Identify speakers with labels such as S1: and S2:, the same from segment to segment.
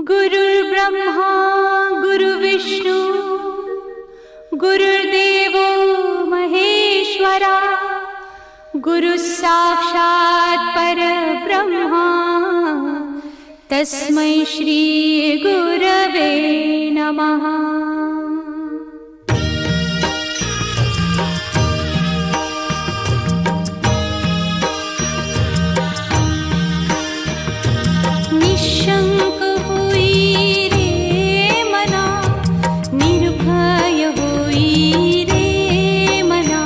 S1: गुरुर्ब्रह्मा गुरुर्विष्णू गुरुर्देवो महेश्वरा गुरुः साक्षात् परब्रह्मा तस्मै श्री गुरवे नमः। निशंक होई रे मना, निर्भय होई रे मना,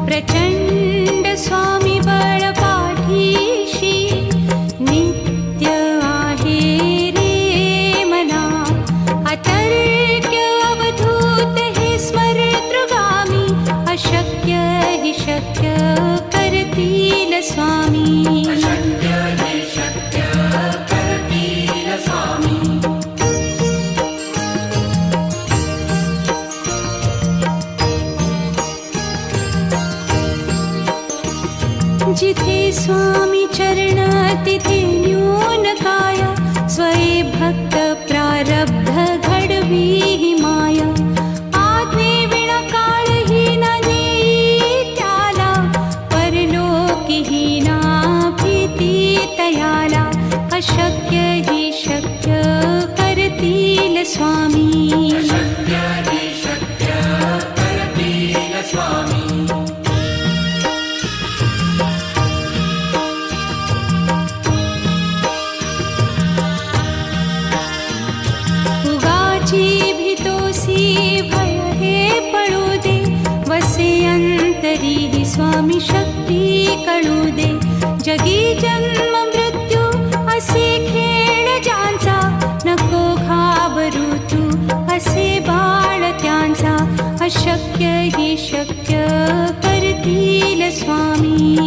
S1: प्रचंड स्वामी बळ पाठीशी नित्य आहे रे मना। अतर्क्य अवधूत हे स्मरतृगामी, अशक्य हि शक्य करतील स्वामी। जिथे स्वामी चरण तिथे न्यून काय, स्वये भक्त प्रारब्ध घडवी ही माया। आज्ञे विना काळही न नेई त्याला, परलोकी ही ना भीती तयाला। अशक्य ही शक्य करतील स्वामी। भय हे पळू दे, वसे अंतरी ही स्वामी शक्ती कळू दे। जगी जन्म मृत्यू असे खेळ ज्यांचा, नको घाबरू तू असे बाळ त्यांचा। अशक्य ही शक्य करतील स्वामी।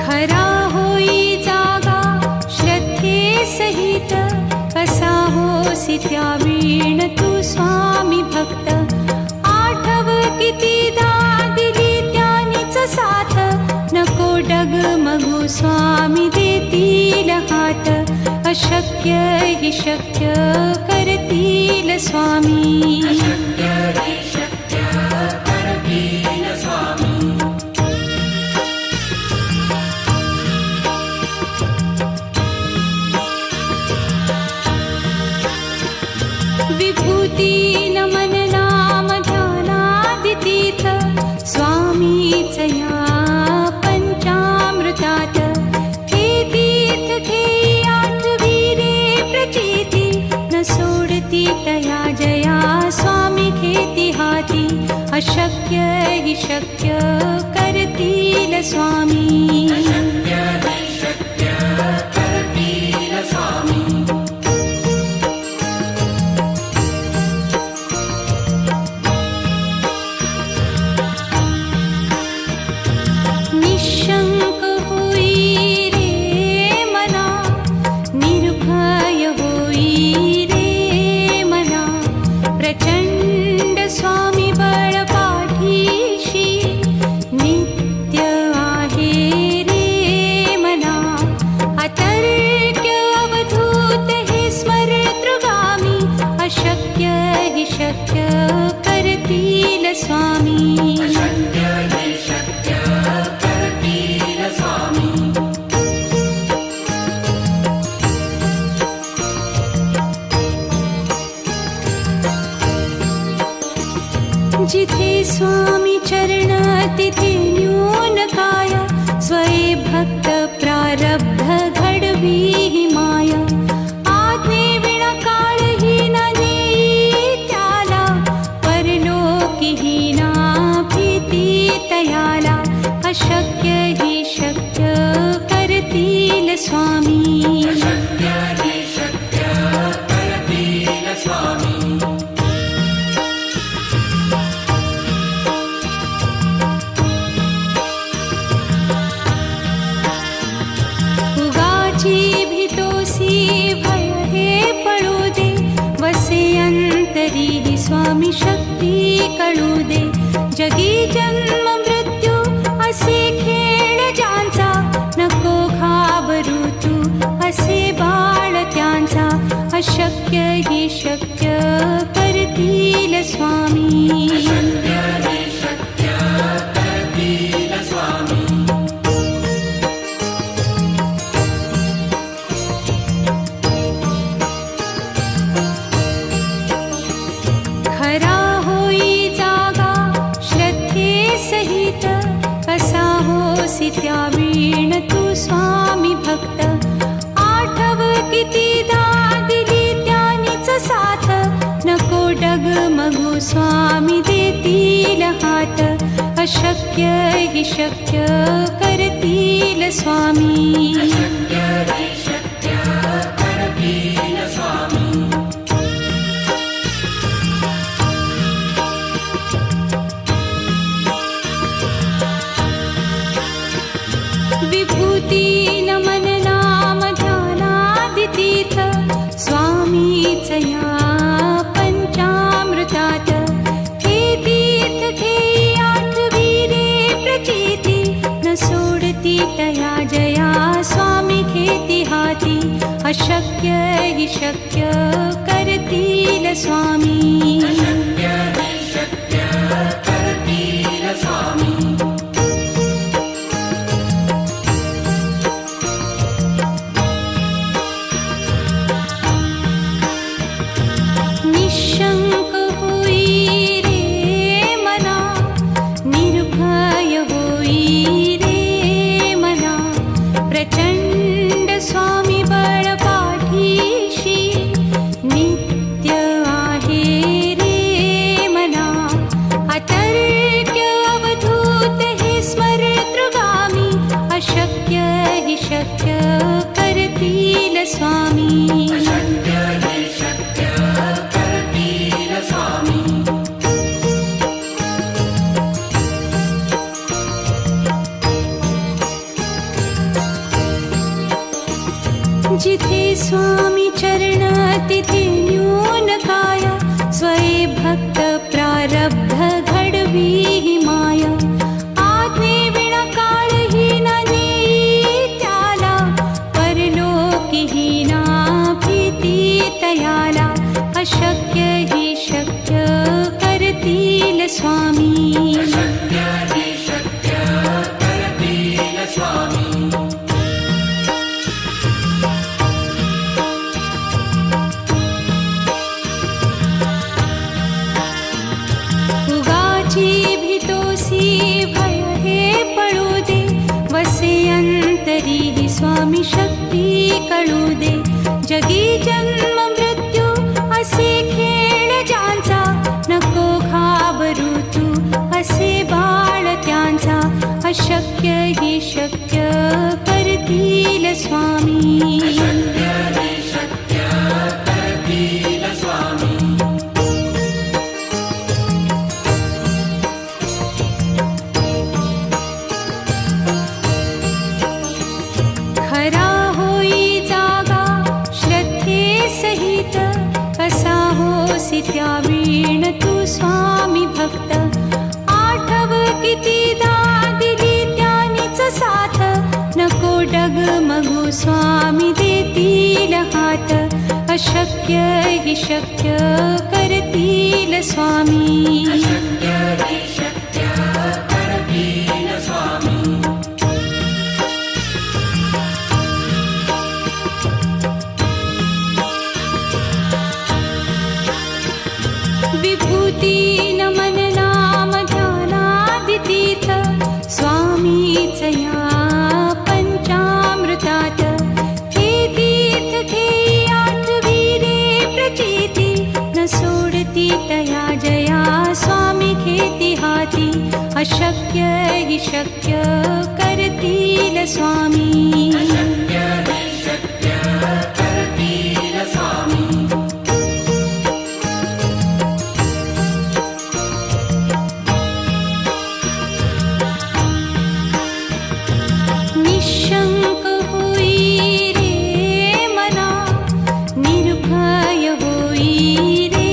S1: खरा होई जागा श्रद्धे सहित, कसा होसी त्या वीण तू स्वामी भक्त। आठव कितीदा दिली त्यानीच साथ, नको डगमगू स्वामी देतील हात। अशक्य हि शक्य करतील स्वामी। विभूती नमन नाम ध्यानादितीर्थ, स्वामीच या पंचामृतात। हे तीर्थ घेई आठवी रे प्रचिती, न सोडती तया जया स्वामी घेती हाती। अशक्य हि शक्य करतील स्वामी। निशंक होई रे मना, निर्भय होई रे मना, प्रचंड स्वामी बळ पाठीशी नित्य आहे रे मना। अतर्क्य अवधूत हे स्मरतृगामी, अशक्य हि शक्य करतील स्वामी। जिथे स्वामी चरण तिथे न्यून काय, स्वये भक्त प्रारब्ध घडवी ही माया। आज्ञे विना काळही न नेई त्याला, परलोकी ही ना भीती तयाला। अशक्य ही शक्य करतील स्वामी। तरीही स्वामी शक्ती कळू दे. जगी जन्म मृत्यू असे खेळ ज्यांचा, नको घाबरू तू असे बाळ त्यांचा. अशक्य ही शक्य करतील स्वामी. खरा होई जागा श्रद्धे सहित, कसा होसी त्या वीण तू स्वामी भक्त. आठव कितीदा दिली त्यानीच साथ, नको डगमगू स्वामी देतील हात. अशक्य ही शक्य करतील स्वामी. विभूती नमन नाम ध्यानादितीर्थ, स्वामीच या पंचामृतात. हे तीर्थ घेई आठविरे प्रचिती, न सोडती तया जया स्वामी घेती हाती. अशक्य ही शक्य करतील स्वामी. निशंक होई रे मना, निर्भय होई रे मना. प्रचंड स्वामी बळ पाठीशी, नित्य आहे रे मना. अतर्क्य अवधूत हे स्मरतृगामी, अशक्य ही शक्य करतील स्वामी. जिथे स्वामी चरण तिथे न्यून काया, स्वये भक्त प्रारब्ध घडवी ही माया. आज्ञे विना काळही न नेई त्याला, परलोकीही ना भीती तयाला. अशक्य ही शक्य करतील स्वामी. भय हे पळू दे, वसे अंतरी स्वामी शक्ती कळू दे. जगी जन्म मृत्यू असे खेळ ज्यांचा, नको घाबरू तू असे बाळ त्यांचा. अशक्य ही शक्य करतील स्वामी. खरा होई जागा श्रद्धे सहित, कसा होसी त्या वीण तू स्वामी भक्त. आठव कितीदा दिली त्यानीच साथ, नको डगमगू स्वामी देतील हात. अशक्य ही शक्य करतील स्वामी. विभूती नमन नाम ध्यानादितीर्थ, स्वामीच या पंचामृतात. हे तीर्थ घेई आठविरे प्रचिती, न सोडती तया जया स्वामी घेती हाती. अशक्य ही शक्य करतील स्वामी. निशंक होई रे मना, निर्भय होई रे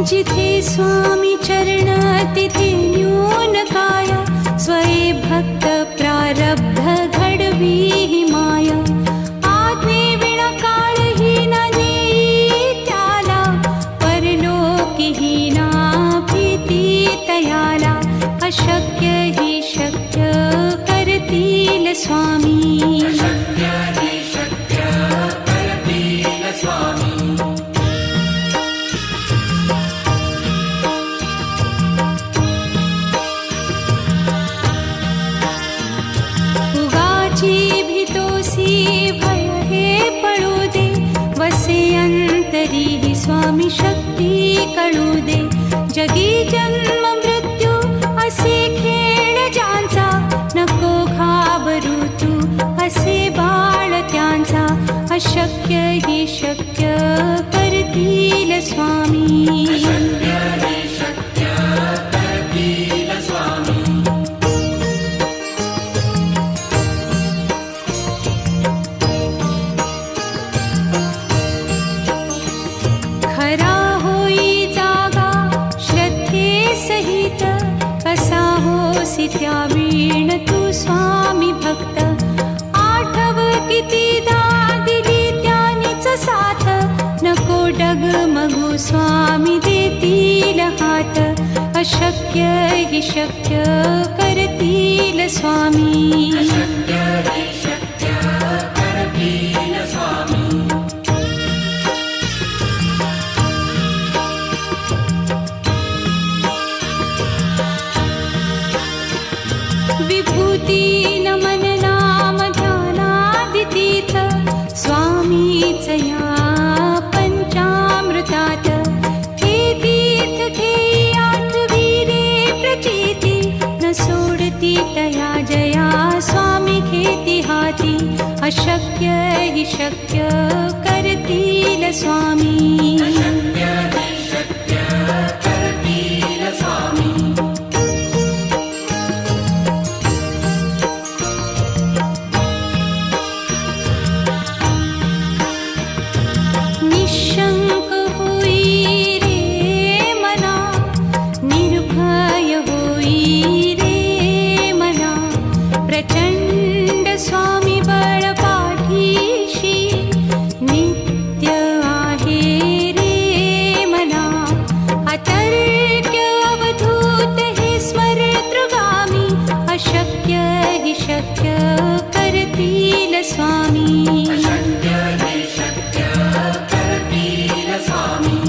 S1: जिथे स्वामी चरण तिथे न्यून काया, स्वये भक्त प्रारब्ध घडवी ही माया. आज्ञे विना काळही ना नेई त्याला, परलोकी ही ना भीती तयाला. अशक्य ही शक्य करतील स्वामी.
S2: अशक्य ही शक्य करतील स्वामी.
S1: उगाची भीतोसी भय हे पळू दे, वसे अंतरी ही स्वामी शक्ती कळू दे. जगी जन्म मृत्यू असे खेळ ज्यांचा, नको घाबरू तू असे बाळ त्यांचा. अशक्य ही शक्य करतील स्वामी.
S2: अशक्य ही शक्य करतील स्वामी.
S1: खरा होई जागा श्रद्धे सहित, कसा होसी त्या वीण तू स्वामी भक्त. आठव कितीदा दिली त्यानीच साथ, नको डगमगू स्वामी देतील हात. अशक्य ही शक्य करतील स्वामी.
S2: अशक्य ही शक्य करतील स्वामी.
S1: विभूती नमन नाम ध्यानादि तीर्थ, स्वामीच या पंचामृतात. हे तीर्थ घेई आठवी रे प्रचिती, न सोडती तया जया स्वामी घेती हाती. अशक्य ही शक्य करतील स्वामी.
S2: अशक्य ही शक्य करतील स्वामी.
S1: निशंक होई रे मना, निर्भय होई रे मना. प्रचंड स्वामी बळ पाठीशी, नित्य आहे रे मना. अतर्क्य अवधूत हे स्मरतृगामी, अशक्य ही शक्य करतील स्वामी.
S2: अशक्य ही शक्य करतील स्वामी.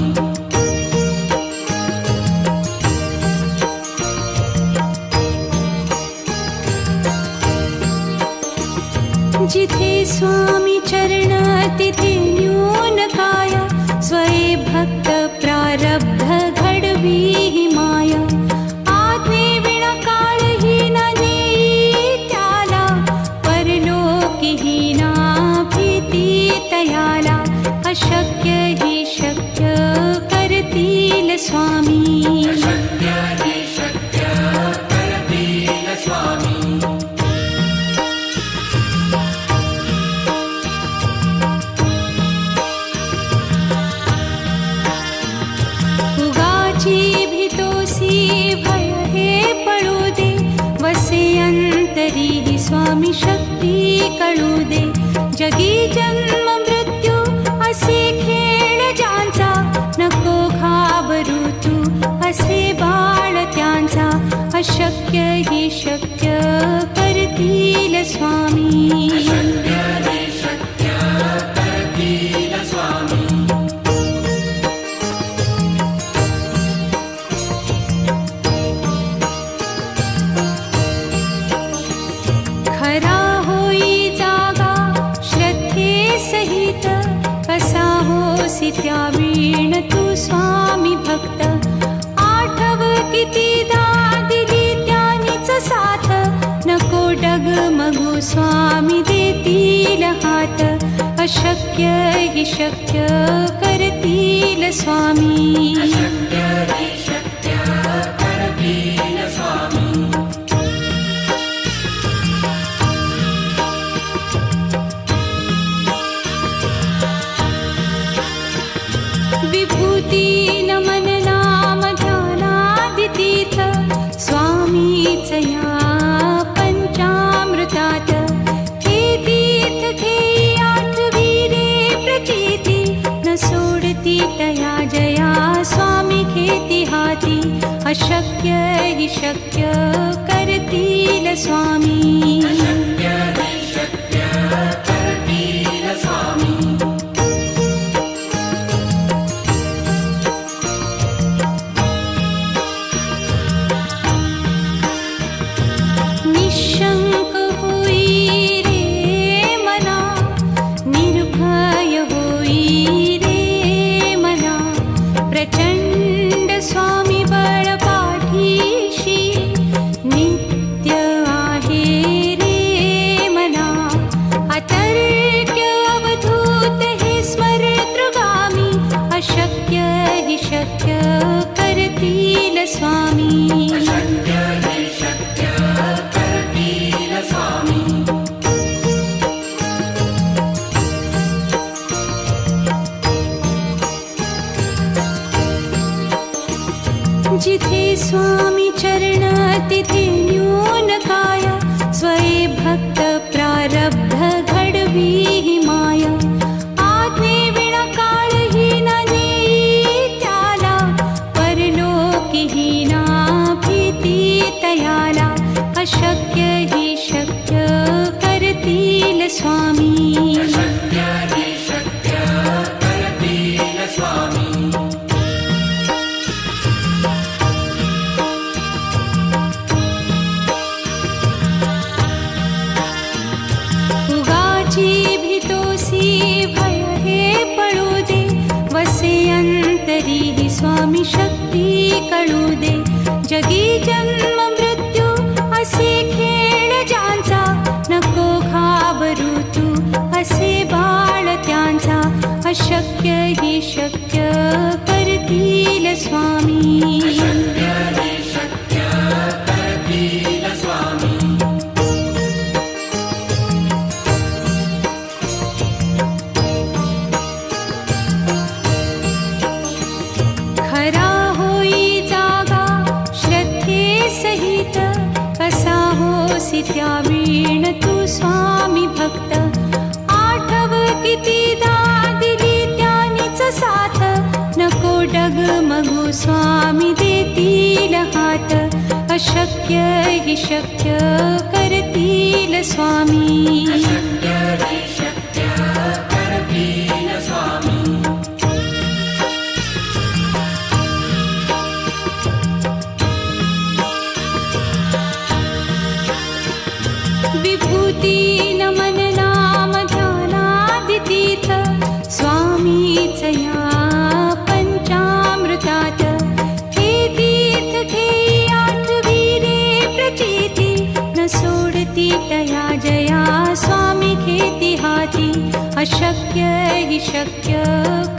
S1: जिथे स्वामी चरण तिथे न्यून काया, स्वये भक्त प्रारब्ध घडवी ही माया. आज्ञे विना काळही ना नेई त्याला, परलोकी ही ना भीती तयाला. अशक्य ही शक्य करतील स्वामी.
S2: अशक्य ही शक्य करतील स्वामी.
S1: उगाची भीतोसी भय हे पळू दे, वसे अंतरी ही स्वामी शक्ती कळू दे. जगी जन्म मृत्यू असे खेळ ज्यांचा, नको घाबरू तू असे बाळ त्यांचा. अशक्य ही शक्य करतील स्वामी.
S2: अशक्य ही शक्य करतील स्वामी.
S1: खरा होई जागा श्रद्धे सहित, कसा होसी त्या वीण तू स्वामी भक्त. आठव कितीदा दिली त्यानीच साथ, नको डगमगू स्वामी देतील हात. अशक्य ही शक्य करतील स्वामी.
S2: अशक्य ही शक्य करतील स्वामी.
S1: विभूती नमन नाम स्वामीचया पंचामृतात हे तीर्थ घेई आठवी रे प्रचिती न सोडती तया जया स्वामी घेती हाती अशक्य हि शक्य करतील स्वामी
S2: अशक्य हि शक्य करतील स्वामी
S1: निशंक होई रे मना निर्भय होई रे मना प्रचंड स्वामी बळ पाठीशी नित्य आहे रे मना अतर्क्य अवधूत हे स्मरतृगामी अशक्य हि शक्य करतील स्वामी
S2: अशक्य हि शक्य करतील स्वामी
S1: जिथे स्वामी चरण तिथे न्यून काय स्वये भक्त प्रारब्ध घडवी हि माया आज्ञे विना काळही न नेई त्याला परलोकीही ना भीती तयाला अशक्य हि शक्य करतील स्वामी
S2: अशक्य हि शक्य करतील स्वामी
S1: उगाची भीतोसी भय हे पळू दे वसे अंतरी ही स्वामी शक्ती कळू दे जगी जन्म मृत्यू असे खेळ ज्यांचा नको घाबरू तू असे बाळ त्यांचा अशक्य हि शक्य करतील स्वामी
S2: अशक्य हि शक्य करतील स्वामी
S1: खरा होई जागा श्रद्धे सहित कसा होसी त्या वीण तू स्वामी भक्त आठव कितीदा दिली त्यानीच साथ नको डगमगू स्वामी देतील हात अशक्य हि शक्य करतील स्वामी
S2: अशक्य हि शक्य करतील स्वामी
S1: विभूती नमन नाम ध्यानादितीर्थ स्वामीचया पंचामृतात हे तीर्थ घेई आठवी रे प्रचिती न सोडती तया जया स्वामी घेती हाती अशक्य हि शक्य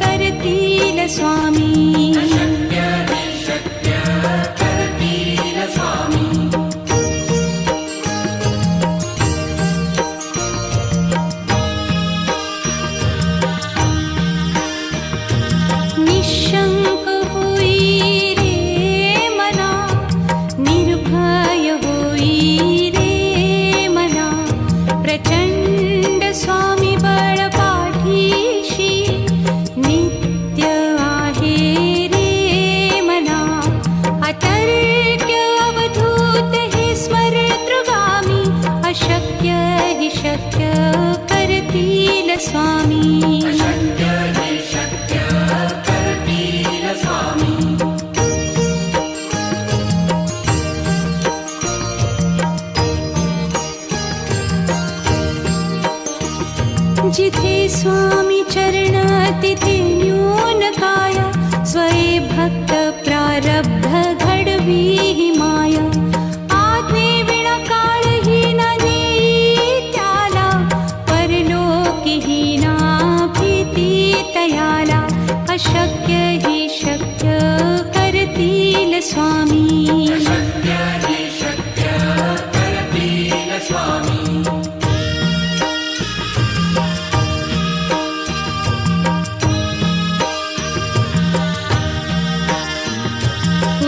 S1: करतील स्वामी
S2: अशक्य हि शक्य करतील स्वामी
S1: निशंक होई रे मना निर्भय होई रे मना प्रचंड स्वामी बळ पाठीशी नित्य आहे रे मना अतर्क्य अवधूत हे स्मरतृगामी अशक्य हि शक्य करतील स्वामी
S2: अशक्य हि शक्य करतील स्वामी
S1: जिथे स्वामी चरण तिथे न्यून काय स्वये भक्त प्रारब्ध घडवी हि माया आज्ञे विना काळही न नेई त्याला परलोकीही ना भीती तयाला अशक्य हि शक्य करतील स्वामी
S2: अशक्य हि शक्य करतील स्वामी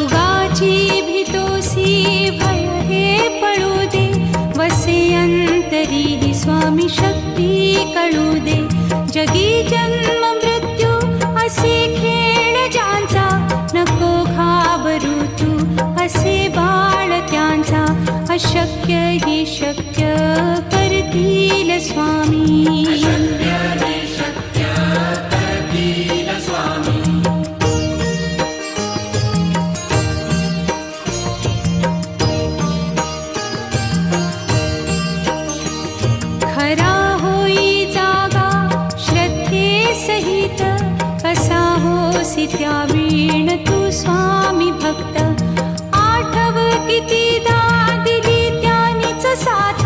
S1: उगाची भीतोसी भय हे जगी जन्म मृत्यू असे खेळ ज्यांचा, नको घाबरू तू असे बाळ त्यांचा. अशक्य ही शक्य करतील स्वामी.
S2: अशक्य हे शक्य करतील स्वामी.
S1: खरा होई जागा श्रद्धे सहित, कसा होसी त्या वीण तू स्वामी भक्त. आठव कितीदा दिली त्यानीच साथ,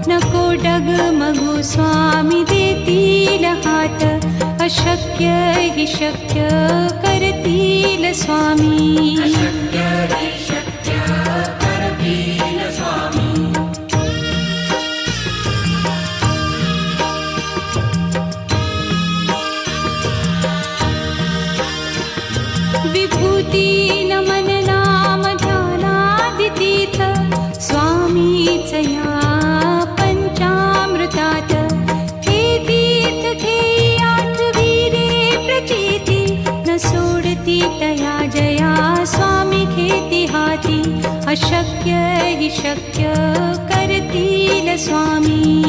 S1: नको डगमगू स्वामी देतील हात. अशक्य ही शक्य करतील स्वामी.
S2: अशक्य हे शक्य करतील स्वामी.
S1: विभूती नमन नाम ध्यानादितीत, स्वामीच या पंचामृतात. हे तीर्थ घेई आठवी रे प्रचिती, न सोडती तया जया स्वामी घेती हाती. अशक्य ही शक्य करतील स्वामी.